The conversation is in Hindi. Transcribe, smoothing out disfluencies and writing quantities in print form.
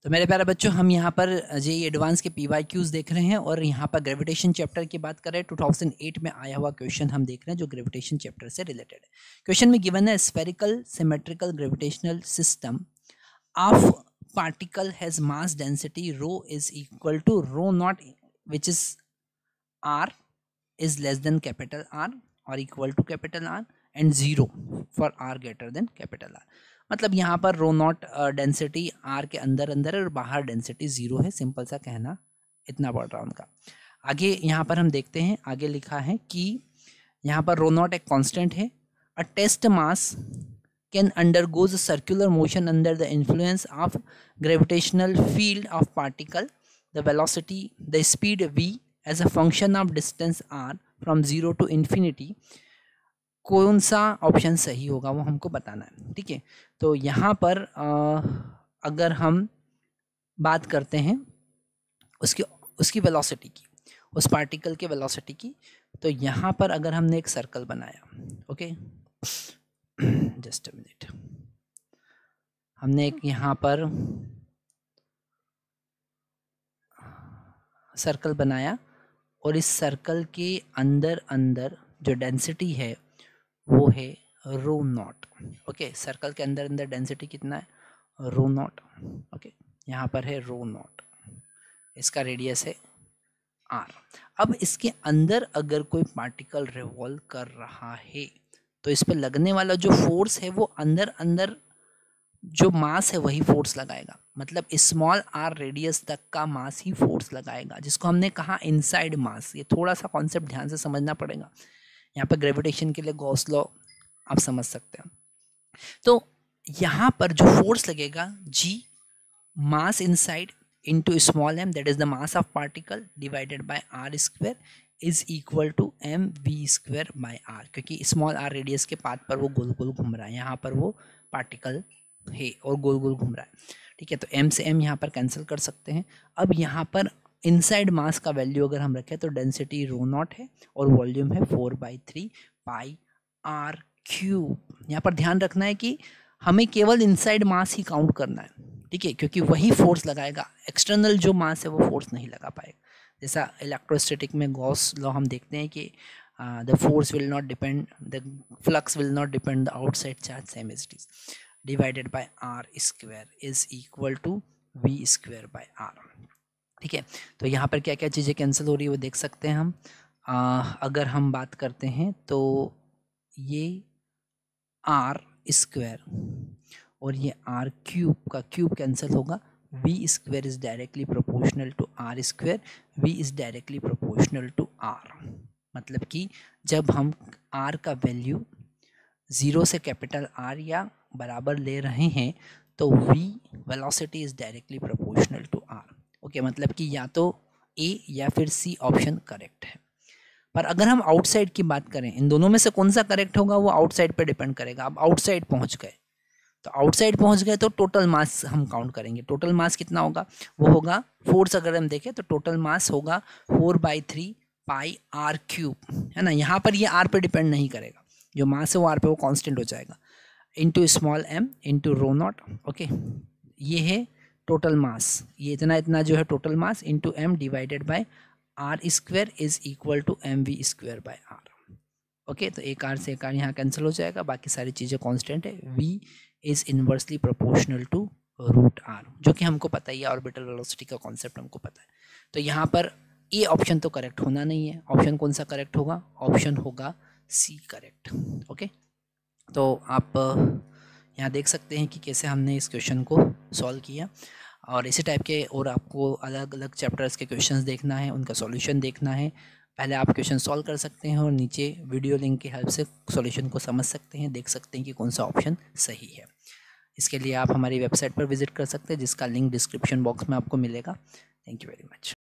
तो मेरे प्यारे बच्चों, हम यहाँ पर जेईई एडवांस के PYQs देख रहे हैं और यहाँ पर ग्रेविटेशन चैप्टर की बात कर रहे हैं। 2008 में आया हुआ क्वेश्चन हम देख रहे हैं जो ग्रेविटेशन चैप्टर से रिलेटेड है। क्वेश्चन में गिवन है spherical symmetrical gravitational system of particle has mass density rho is equal to rho not which is r is less than capital R or equal to capital R and 0 for R greater than capital R। मतलब यहाँ पर रो नॉट डेंसिटी R के अंदर अंदर है और बाहर डेंसिटी 0 है। सिंपल सा कहना इतना पड़ रहा उनका। आगे यहाँ पर हम देखते हैं, आगे लिखा है कि यहाँ पर रो नॉट एक कांस्टेंट है। A test mass can undergoes circular motion under the influence of gravitational field of particle, the velocity the speed v as a function of distance r from 0 to infinity. कौन सा ऑप्शन सही होगा वो हमको बताना है, ठीक है। तो यहाँ पर अगर हम बात करते हैं उसकी वेलोसिटी की, उस पार्टिकल के वेलोसिटी की, तो यहाँ पर अगर हमने एक सर्कल बनाया, ओके जस्ट अ मिनट, हमने एक यहाँ पर सर्कल बनाया और इस सर्कल के अंदर अंदर जो डेंसिटी है वो है रो नॉट। ओके, सर्कल के अंदर अंदर डेंसिटी कितना है, रो नॉट। ओके, यहाँ पर है रो नॉट, इसका रेडियस है r। अब इसके अंदर अगर कोई पार्टिकल रिवॉल्व कर रहा है तो इस पर लगने वाला जो फोर्स है वो अंदर अंदर जो मास है वही फोर्स लगाएगा। मतलब स्मॉल r रेडियस तक का मास ही फोर्स लगाएगा, जिसको हमने कहा इनसाइड मास। ये थोड़ा सा कॉन्सेप्ट ध्यान से समझना पड़ेगा। यहाँ पर ग्रेविटेशन के लिए गॉस लॉ आप समझ सकते हैं। तो यहाँ पर जो फोर्स लगेगा g mass inside into small m, that is the mass of particle divided by r square is equal to mv square by r, क्योंकि स्मॉल r रेडियस के पाथ पर वो गोल गोल घूम रहा है। यहाँ पर वो पार्टिकल है और गोल गोल घूम रहा है, ठीक है। तो m से m यहाँ पर कैंसिल कर सकते हैं। अब यहाँ पर इनसाइड मास का वैल्यू अगर हम रखें तो डेंसिटी रो नॉट है और वॉल्यूम है 4/3 पाई r क्यूब। यहाँ पर ध्यान रखना है कि हमें केवल इनसाइड मास ही काउंट करना है, ठीक है, क्योंकि वही फोर्स लगाएगा। एक्सटर्नल जो मास है वो फोर्स नहीं लगा पाएगा। जैसा इलेक्ट्रोस्टैटिक में गॉस लॉ हम देखते हैं कि the force will not depend, the flux will not depend the outside charge same as it is divided by r square is equal to v square by r, ठीक है। तो यहाँ पर क्या क्या चीज़ें कैंसिल हो रही है वो देख सकते हैं हम। अगर हम बात करते हैं तो ये r स्क्वायर और ये r क्यूब का क्यूब कैंसिल होगा। v square is directly proportional to r square, v is directly proportional to r। मतलब कि जब हम r का वैल्यू 0 से कैपिटल R या बराबर ले रहे हैं तो v velocity is directly proportional to r। Okay, मतलब कि या तो A या फिर C ऑप्शन करेक्ट है। पर अगर हम आउटसाइड की बात करें, इन दोनों में से कौन सा करेक्ट होगा वो आउटसाइड पे डिपेंड करेगा। अब आउटसाइड पहुंच गए तो आउटसाइड पहुंच गए तो टोटल मास हम काउंट करेंगे। टोटल मास कितना होगा, वो होगा फोर्स। अगर हम देखें तो टोटल मास होगा 4/3 पाई r क्यूब, है ना। यहाँ पर ये r पे डिपेंड नहीं करेगा, जो मास है वो r पे वो कांस्टेंट हो जाएगा, into small m into rho not. Okay, ये है टोटल मास, ये इतना इतना जो है total mass into m divided by r square is equal to mv square by r। Okay, तो एक r से एक r यहाँ कैंसिल हो जाएगा, बाकी सारी चीज़ें कांस्टेंट है। v is inversely proportional to root r, जो कि हमको पता ही है, ऑर्बिटल वेलोसिटी का कॉन्सेप्ट हमको पता है। तो यहाँ पर ए ऑप्शन तो करेक्ट होना नहीं है। ऑप्शन कौन सा करेक्ट होगा, ऑप्शन होगा सी करेक्ट। ओके, तो आप यहाँ देख सकते हैं कि कैसे हमने इस क्वेश्चन को सॉल्व किया। और इसी टाइप के और आपको अलग अलग चैप्टर्स के क्वेश्चंस देखना है, उनका सॉल्यूशन देखना है। पहले आप क्वेश्चन सॉल्व कर सकते हैं और नीचे वीडियो लिंक की हेल्प से सॉल्यूशन को समझ सकते हैं, देख सकते हैं कि कौन सा ऑप्शन सही है। इसके लिए आप हमारी वेबसाइट पर विजिट कर सकते हैं, जिसका लिंक डिस्क्रिप्शन बॉक्स में आपको मिलेगा। Thank you very much.